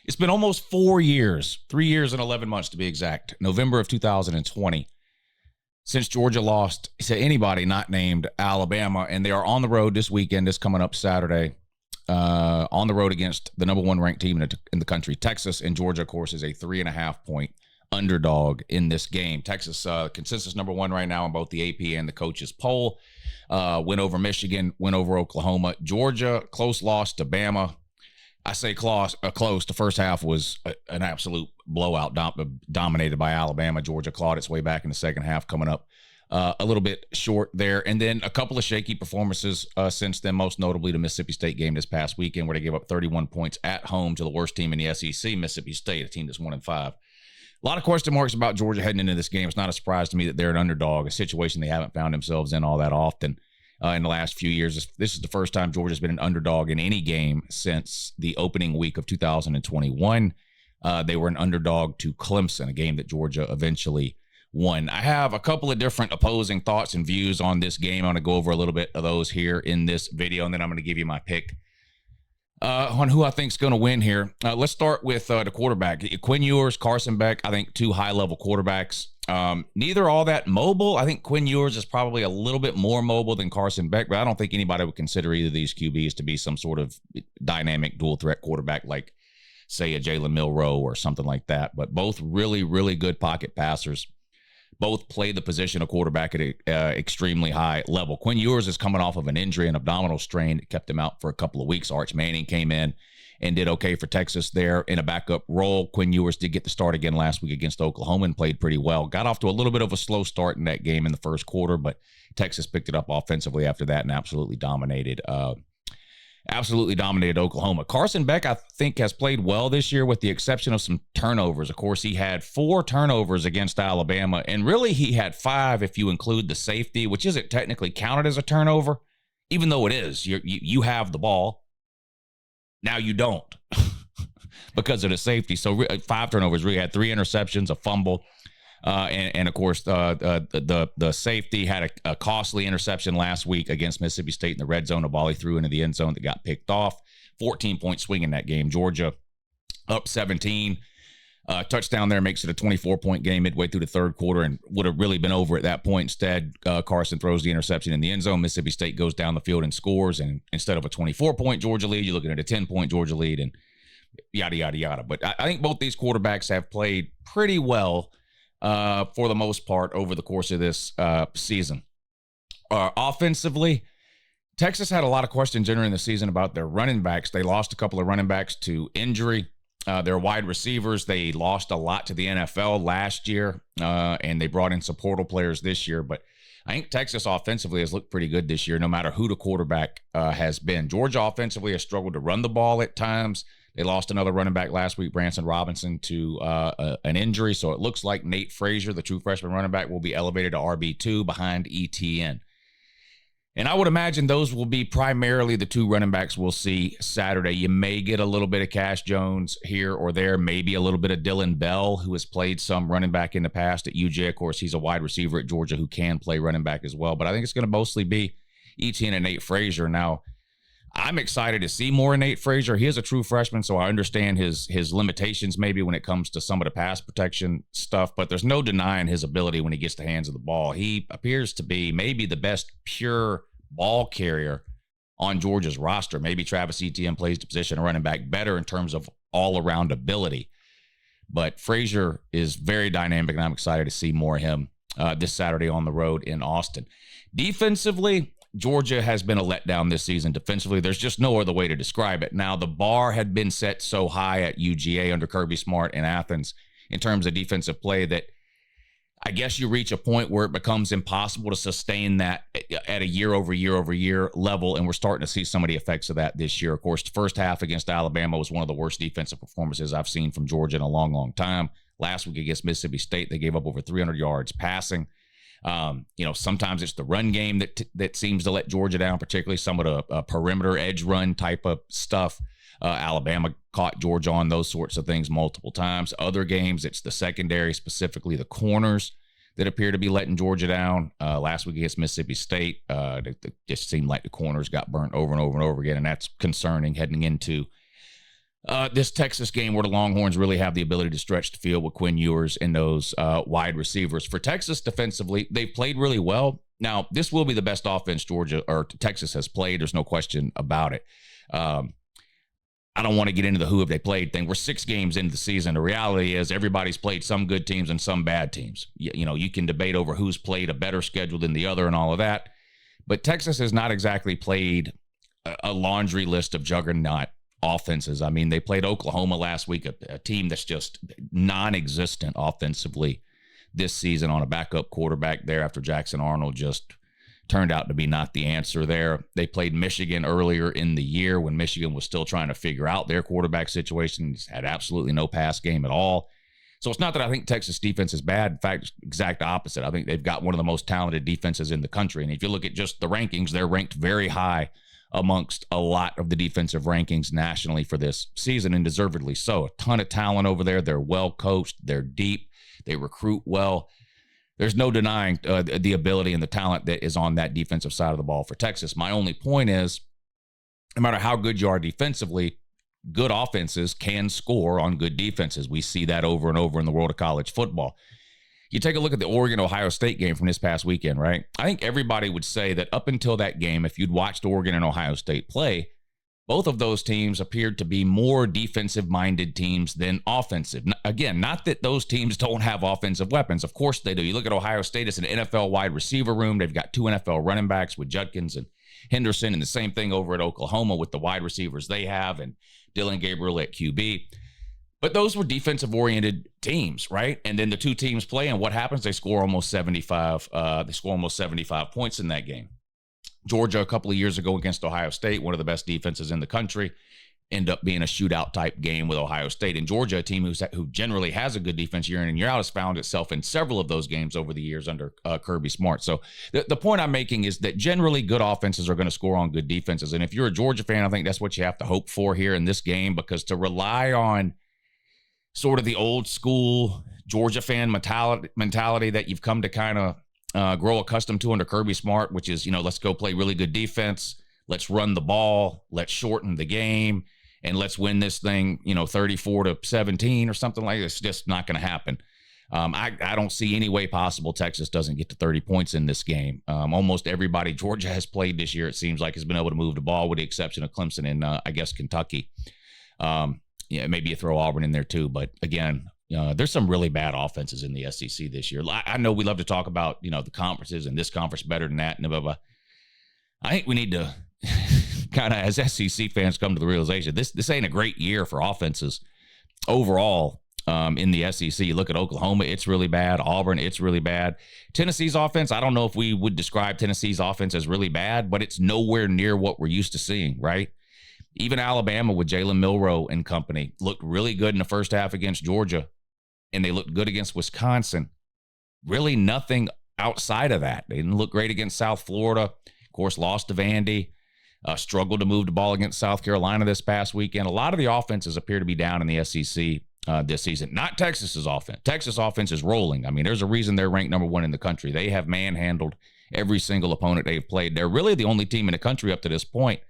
It's been almost 4 years, 3 years and 11 months to be exact, November of 2020, since Georgia lost to anybody not named Alabama, and they are on the road this weekend, this coming up Saturday, on the road against the number one ranked team in the country, Texas, and Georgia, of course, is a 3.5-point underdog in this game. Texas, consensus number one right now in both the AP and the coaches poll. Win over Michigan, win over Oklahoma. Georgia, close loss to Bama. I say close. The first half was an absolute blowout, dominated by Alabama. Georgia clawed its way back in the second half, coming up a little bit short there. And then a couple of shaky performances since then, most notably the Mississippi State game this past weekend, where they gave up 31 points at home to the worst team in the SEC, Mississippi State, a team that's 1-5. A lot of question marks about Georgia heading into this game. It's not a surprise to me that they're an underdog, a situation they haven't found themselves in all that often. In the last few years. This is the first time Georgia's been an underdog in any game since the opening week of 2021. They were an underdog to Clemson, a game that Georgia eventually won. I have a couple of different opposing thoughts and views on this game. I'm going to go over a little bit of those here in this video, and then I'm going to give you my pick on who I think is going to win here. Let's start with the quarterback. Quinn Ewers, Carson Beck, I think two high-level quarterbacks. Neither all that mobile. I think Quinn Ewers is probably a little bit more mobile than Carson Beck, but I don't think anybody would consider either of these QBs to be some sort of dynamic dual-threat quarterback like, say, a Jalen Milroe or something like that. But both really, really good pocket passers. Both play the position of quarterback at an extremely high level. Quinn Ewers is coming off of an injury, an abdominal strain that kept him out for a couple of weeks. Arch Manning came in and did okay for Texas there in a backup role. Quinn Ewers did get the start again last week against Oklahoma and played pretty well. Got off to a little bit of a slow start in that game in the first quarter, but Texas picked it up offensively after that and absolutely dominated Oklahoma. Carson Beck, I think, has played well this year with the exception of some turnovers. Of course, he had 4 turnovers against Alabama, and really he had 5 if you include the safety, which isn't technically counted as a turnover, even though it is. You have the ball. Now you don't because of the safety. So 5 turnovers. We had 3 interceptions, a fumble, and of course the safety had a costly interception last week against Mississippi State in the red zone. A ball he threw into the end zone that got picked off. 14-point swing in that game. Georgia up 17. Touchdown there makes it a 24-point game midway through the third quarter and would have really been over at that point. Instead, Carson throws the interception in the end zone. Mississippi State goes down the field and scores. And instead of a 24-point Georgia lead, you're looking at a 10-point Georgia lead and yada, yada, yada. But I think both these quarterbacks have played pretty well for the most part over the course of this season. Offensively, Texas had a lot of questions entering the season about their running backs. They lost a couple of running backs to injury. Their wide receivers, they lost a lot to the NFL last year, and they brought in some portal players this year. But I think Texas offensively has looked pretty good this year, no matter who the quarterback has been. Georgia offensively has struggled to run the ball at times. They lost another running back last week, Branson Robinson, to an injury. So it looks like Nate Frazier, the true freshman running back, will be elevated to RB2 behind ETN. And I would imagine those will be primarily the 2 running backs we'll see Saturday. You may get a little bit of Cash Jones here or there, maybe a little bit of Dylan Bell, who has played some running back in the past at UJ. Of course, he's a wide receiver at Georgia who can play running back as well. But I think it's going to mostly be ETN and Nate Frazier. Now, I'm excited to see more of Nate Frazier. He is a true freshman, so I understand his limitations maybe when it comes to some of the pass protection stuff, but there's no denying his ability when he gets the hands of the ball. He appears to be maybe the best pure ball carrier on Georgia's roster. Maybe Travis Etienne plays the position of running back better in terms of all-around ability, but Frazier is very dynamic, and I'm excited to see more of him this Saturday on the road in Austin. Defensively, Georgia has been a letdown this season defensively. There's just no other way to describe it. Now, the bar had been set so high at UGA under Kirby Smart in Athens in terms of defensive play that I guess you reach a point where it becomes impossible to sustain that at a year-over-year level, and we're starting to see some of the effects of that this year. Of course, the first half against Alabama was one of the worst defensive performances I've seen from Georgia in a long, long time. Last week against Mississippi State, they gave up over 300 yards passing. Sometimes it's the run game that seems to let Georgia down, particularly some of the perimeter edge run type of stuff. Alabama caught Georgia on those sorts of things multiple times. Other games, it's the secondary, specifically the corners, that appear to be letting Georgia down. Last week against Mississippi State, it just seemed like the corners got burnt over and over and over again, and that's concerning heading into This Texas game where the Longhorns really have the ability to stretch the field with Quinn Ewers and those wide receivers. For Texas defensively, they've played really well. Now, this will be the best offense Georgia or Texas has played. There's no question about it. I don't want to get into the who have they played thing. We're 6 games into the season. The reality is everybody's played some good teams and some bad teams. You know, you can debate over who's played a better schedule than the other and all of that. But Texas has not exactly played a laundry list of juggernaut offenses. I mean, they played Oklahoma last week, a team that's just non-existent offensively this season on a backup quarterback there after Jackson Arnold just turned out to be not the answer there. They played Michigan earlier in the year when Michigan was still trying to figure out their quarterback situation. Had absolutely no pass game at all. So it's not that I think Texas defense is bad. In fact, it's exact opposite. I think they've got one of the most talented defenses in the country. And if you look at just the rankings, they're ranked very high amongst a lot of the defensive rankings nationally for this season, and deservedly so. A ton of talent over there. They're well coached. They're deep. They recruit well. There's no denying the ability and the talent that is on that defensive side of the ball for Texas. My only point is, no matter how good you are defensively, good offenses can score on good defenses. We see that over and over in the world of college football. You take a look at the Oregon-Ohio State game from this past weekend, right? I think everybody would say that up until that game, if you'd watched Oregon and Ohio State play, both of those teams appeared to be more defensive-minded teams than offensive. Again, not that those teams don't have offensive weapons. Of course they do. You look at Ohio State, it's an NFL wide receiver room. They've got 2 NFL running backs with Judkins and Henderson, and the same thing over at Oklahoma with the wide receivers they have and Dylan Gabriel at QB. But those were defensive-oriented teams, right? And then the 2 teams play, and what happens? They score almost 75. They score almost 75 points in that game. Georgia, a couple of years ago against Ohio State, one of the best defenses in the country, end up being a shootout-type game with Ohio State. And Georgia, a team who generally has a good defense year in and year out, has found itself in several of those games over the years under Kirby Smart. So the point I'm making is that generally good offenses are going to score on good defenses. And if you're a Georgia fan, I think that's what you have to hope for here in this game, because to rely on sort of the old school Georgia fan mentality that you've come to kind of grow accustomed to under Kirby Smart, which is, let's go play really good defense. Let's run the ball. Let's shorten the game. And let's win this thing, 34-17 or something like this. It's just not going to happen. I don't see any way possible Texas doesn't get to 30 points in this game. Almost everybody Georgia has played this year, it seems like, has been able to move the ball, with the exception of Clemson and, I guess, Kentucky. Maybe you throw Auburn in there too. But again, there's some really bad offenses in the SEC this year. I know we love to talk about, the conferences and this conference better than that. And blah, blah. I think we need to kind of, as SEC fans, come to the realization this ain't a great year for offenses overall in the SEC. You look at Oklahoma, it's really bad. Auburn, it's really bad. Tennessee's offense, I don't know if we would describe Tennessee's offense as really bad, but it's nowhere near what we're used to seeing, right? Even Alabama with Jalen Milroe and company looked really good in the first half against Georgia, and they looked good against Wisconsin. Really nothing outside of that. They didn't look great against South Florida. Of course, lost to Vandy. Struggled to move the ball against South Carolina this past weekend. A lot of the offenses appear to be down in the SEC this season. Not Texas's offense. Texas offense is rolling. I mean, there's a reason they're ranked number 1 in the country. They have manhandled every single opponent they've played. They're really the only team in the country up to this point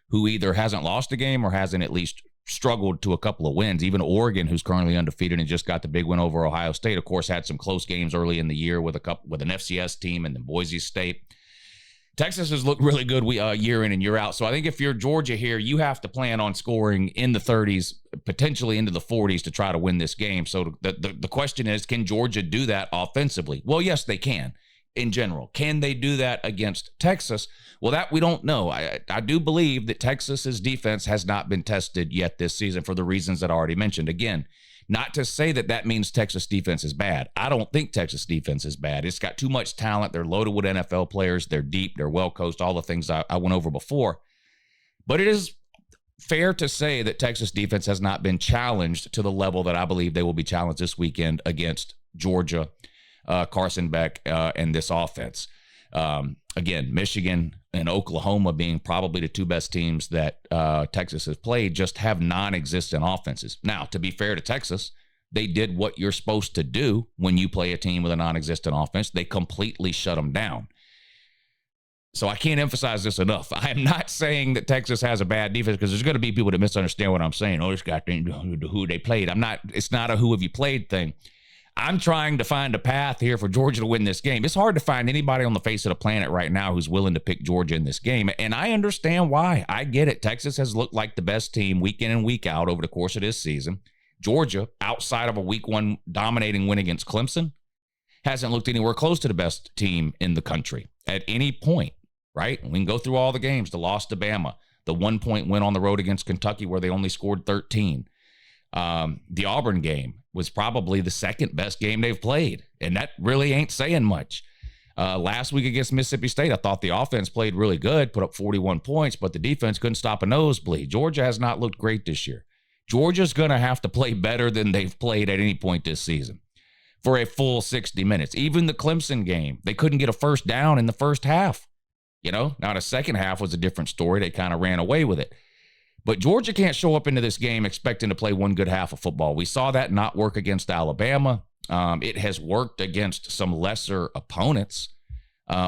who either hasn't lost a game or hasn't at least struggled to a couple of wins. Even Oregon, who's currently undefeated and just got the big win over Ohio State, of course, had some close games early in the year with an FCS team and then Boise State. Texas has looked really good year in and year out. So I think if you're Georgia here, you have to plan on scoring in the 30s, potentially into the 40s to try to win this game. So the question is, can Georgia do that offensively? Well, yes, they can in general. Can they do that against Texas? Well, that we don't know. I do believe that Texas's defense has not been tested yet this season for the reasons that I already mentioned. Again, not to say that means Texas defense is bad. I don't think Texas defense is bad. It's got too much talent. They're loaded with NFL players. They're deep. They're well coached, all the things I went over before. But it is fair to say that Texas defense has not been challenged to the level that I believe they will be challenged this weekend against Georgia, Carson Beck, and this offense. Again, Michigan and Oklahoma being probably the 2 best teams that Texas has played just have non-existent offenses. Now, to be fair to Texas, they did what you're supposed to do when you play a team with a non-existent offense. They completely shut them down. So I can't emphasize this enough. I am not saying that Texas has a bad defense, because there's going to be people that misunderstand what I'm saying. Oh, this guy who they played. It's not a who have you played thing. I'm trying to find a path here for Georgia to win this game. It's hard to find anybody on the face of the planet right now who's willing to pick Georgia in this game. And I understand why. I get it. Texas has looked like the best team week in and week out over the course of this season. Georgia, outside of a week 1 dominating win against Clemson, hasn't looked anywhere close to the best team in the country at any point, right? We can go through all the games. The loss to Bama, the 1-point win on the road against Kentucky where they only scored 13. The Auburn game was probably the second best game they've played, and that really ain't saying much. Last week against Mississippi State, I thought the offense played really good, put up 41 points, but the defense couldn't stop a nosebleed. Georgia has not looked great this year. Georgia's going to have to play better than they've played at any point this season for a full 60 minutes. Even the Clemson game, they couldn't get a first down in the first half. Now the second half was a different story. They kind of ran away with it. But Georgia can't show up into this game expecting to play one good half of football. We saw that not work against Alabama. It has worked against some lesser opponents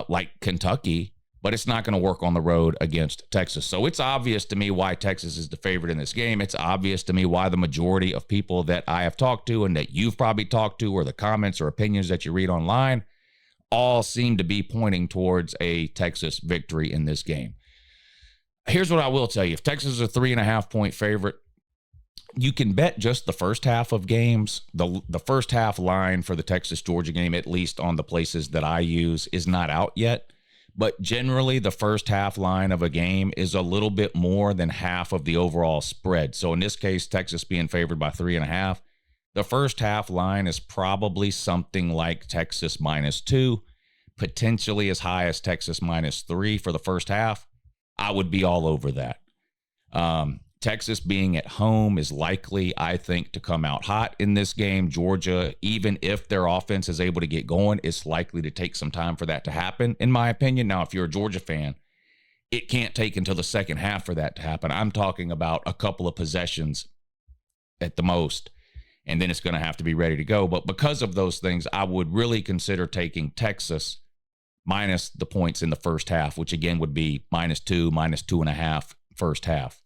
like Kentucky, but it's not going to work on the road against Texas. So it's obvious to me why Texas is the favorite in this game. It's obvious to me why the majority of people that I have talked to and that you've probably talked to, or the comments or opinions that you read online, all seem to be pointing towards a Texas victory in this game. Here's what I will tell you. If Texas is a 3.5-point favorite, you can bet just the first half of games. The first half line for the Texas-Georgia game, at least on the places that I use, is not out yet. But generally, the first half line of a game is a little bit more than half of the overall spread. So in this case, Texas being favored by 3.5, the first half line is probably something like Texas -2, potentially as high as Texas -3 for the first half. I would be all over that. Texas being at home is likely, I think, to come out hot in this game. Georgia, even if their offense is able to get going, it's likely to take some time for that to happen, in my opinion. Now, if you're a Georgia fan, it can't take until the second half for that to happen. I'm talking about a couple of possessions at the most, and then it's going to have to be ready to go. But because of those things, I would really consider taking Texas minus the points in the first half, which again would be -2, -2.5 first half.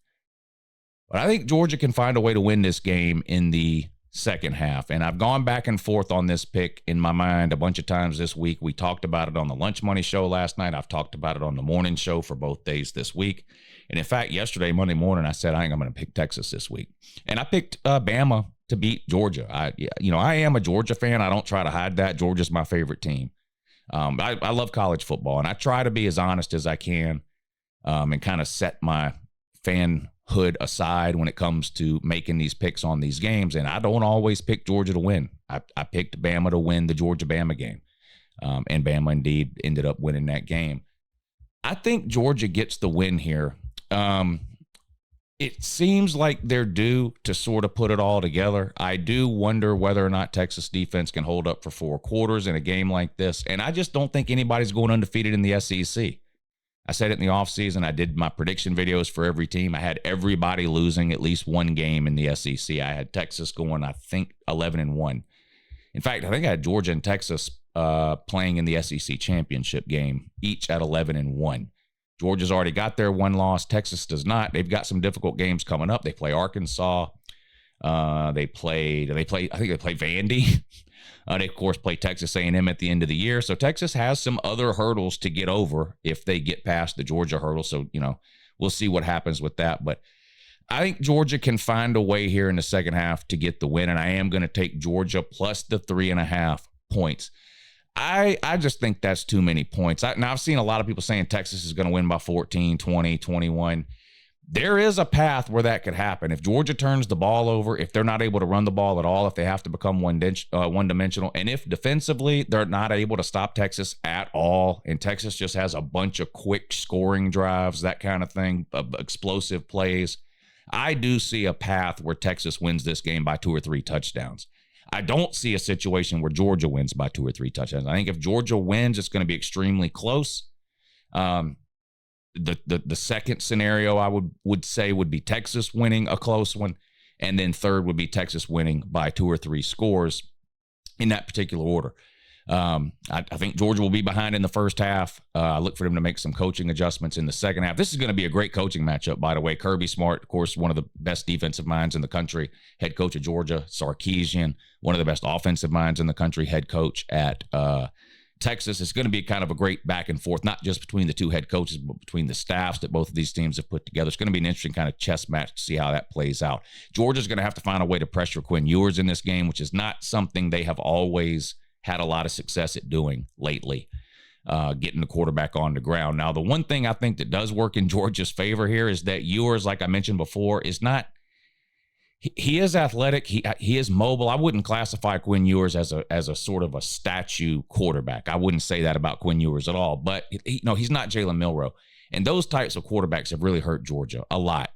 But I think Georgia can find a way to win this game in the second half. And I've gone back and forth on this pick in my mind a bunch of times this week. We talked about it on the Lunch Money show last night. I've talked about it on the morning show for both days this week. And in fact, yesterday, Monday morning, I said, I'm going to pick Texas this week. And I picked Bama to beat Georgia. I am a Georgia fan. I don't try to hide that. Georgia's my favorite team. I love college football, and I try to be as honest as I can and kind of set my fanhood aside when it comes to making these picks on these games. And I don't always pick Georgia to win. I picked Bama to win the Georgia-Bama game, and Bama indeed ended up winning that game. I think Georgia gets the win here. It seems like they're due to sort of put it all together. I do wonder whether or not Texas defense can hold up for 4 quarters in a game like this. And I just don't think anybody's going undefeated in the SEC. I said it in the offseason. I did my prediction videos for every team. I had everybody losing at least one game in the SEC. I had Texas going, I think, 11-1. In fact, I think I had Georgia and Texas playing in the SEC championship game, each at 11-1. Georgia's already got their one loss. Texas does not. They've got some difficult games coming up. They play Arkansas. They play Vandy. They, of course, play Texas A&M at the end of the year. So Texas has some other hurdles to get over if they get past the Georgia hurdle. So, we'll see what happens with that. But I think Georgia can find a way here in the second half to get the win. And I am going to take Georgia plus the 3.5 points. I just think that's too many points. Now, I've seen a lot of people saying Texas is going to win by 14, 20, 21. There is a path where that could happen. If Georgia turns the ball over, if they're not able to run the ball at all, if they have to become one-dimensional, and if defensively they're not able to stop Texas at all, and Texas just has a bunch of quick scoring drives, that kind of thing, explosive plays, I do see a path where Texas wins this game by 2 or 3 touchdowns. I don't see a situation where Georgia wins by 2 or 3 touchdowns. I think if Georgia wins, it's going to be extremely close. The second scenario I would say would be Texas winning a close one, and then third would be Texas winning by 2 or 3 scores in that particular order. I think Georgia will be behind in the first half. I look for them to make some coaching adjustments in the second half. This is going to be a great coaching matchup, by the way. Kirby Smart, of course, one of the best defensive minds in the country, head coach of Georgia. Sarkisian, one of the best offensive minds in the country, head coach at Texas. It's going to be kind of a great back and forth, not just between the two head coaches, but between the staffs that both of these teams have put together. It's going to be an interesting kind of chess match to see how that plays out. Georgia's going to have to find a way to pressure Quinn Ewers in this game, which is not something they have always had a lot of success at doing lately, getting the quarterback on the ground. Now, the one thing I think that does work in Georgia's favor here is that Ewers, like I mentioned before, is not – he is athletic. He is mobile. I wouldn't classify Quinn Ewers as a sort of a statue quarterback. I wouldn't say that about Quinn Ewers at all. But he's not Jalen Milroe, and those types of quarterbacks have really hurt Georgia a lot.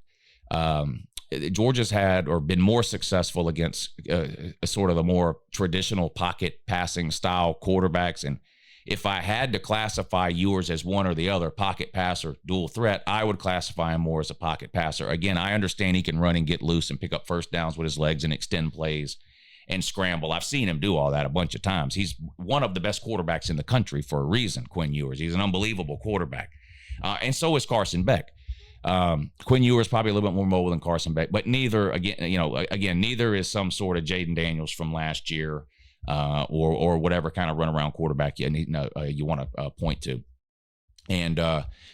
Georgia's had or been more successful against a sort of the more traditional pocket passing style quarterbacks. And if I had to classify Ewers as one or the other, pocket passer, dual threat, I would classify him more as a pocket passer. Again, I understand he can run and get loose and pick up first downs with his legs and extend plays and scramble. I've seen him do all that a bunch of times. He's one of the best quarterbacks in the country for a reason, Quinn Ewers. He's an unbelievable quarterback. And so is Carson Beck. Quinn Ewers probably a little bit more mobile than Carson Beck, but neither is some sort of Jaden Daniels from last year, or whatever kind of runaround quarterback you want to point to. And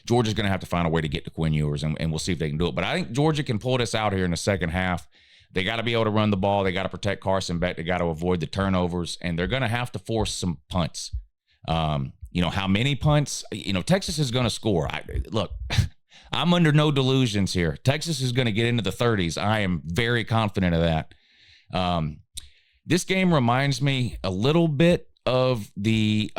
Georgia's going to have to find a way to get to Quinn Ewers, and we'll see if they can do it. But I think Georgia can pull this out here in the second half. They got to be able to run the ball. They got to protect Carson Beck. They got to avoid the turnovers, and they're going to have to force some punts. How many punts? Texas is going to score. Look, I'm under no delusions here. Texas is going to get into the 30s. I am very confident of that. This game reminds me a little bit of the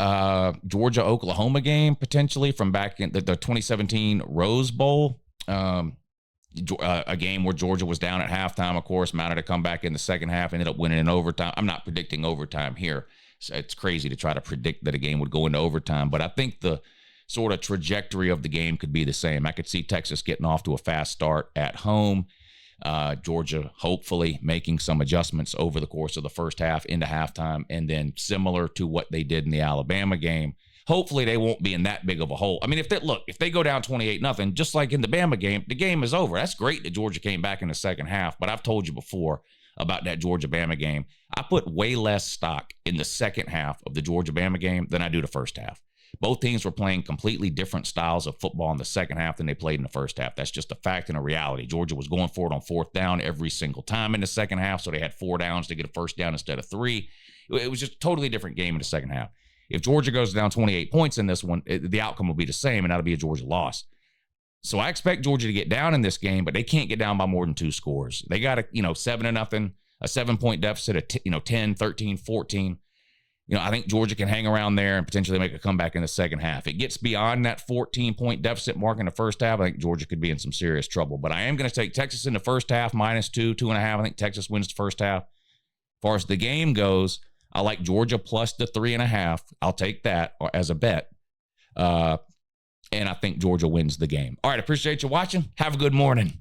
Georgia-Oklahoma game, potentially, from back in the 2017 Rose Bowl. A game where Georgia was down at halftime, of course, mounted a comeback in the second half, ended up winning in overtime. I'm not predicting overtime here. So it's crazy to try to predict that a game would go into overtime, but I think the sort of trajectory of the game could be the same. I could see Texas getting off to a fast start at home. Georgia hopefully making some adjustments over the course of the first half into halftime, and then similar to what they did in the Alabama game, hopefully they won't be in that big of a hole. I mean, if they go down 28-0, just like in the Bama game, the game is over. That's great that Georgia came back in the second half, but I've told you before about that Georgia-Bama game. I put way less stock in the second half of the Georgia-Bama game than I do the first half. Both teams were playing completely different styles of football in the second half than they played in the first half. That's just a fact and a reality. Georgia was going for it on fourth down every single time in the second half, so they had 4 downs to get a first down instead of 3. It was just a totally different game in the second half. If Georgia goes down 28 points in this one, the outcome will be the same, and that'll be a Georgia loss. So I expect Georgia to get down in this game, but they can't get down by more than 2 scores. They got 7-0, a 7-point deficit of 10, 13, 14. I think Georgia can hang around there and potentially make a comeback in the second half. It gets beyond that 14-point deficit mark in the first half, I think Georgia could be in some serious trouble. But I am going to take Texas in the first half, -2, 2.5. I think Texas wins the first half. As far as the game goes, I like Georgia plus the 3.5. I'll take that as a bet. And I think Georgia wins the game. All right, appreciate you watching. Have a good morning.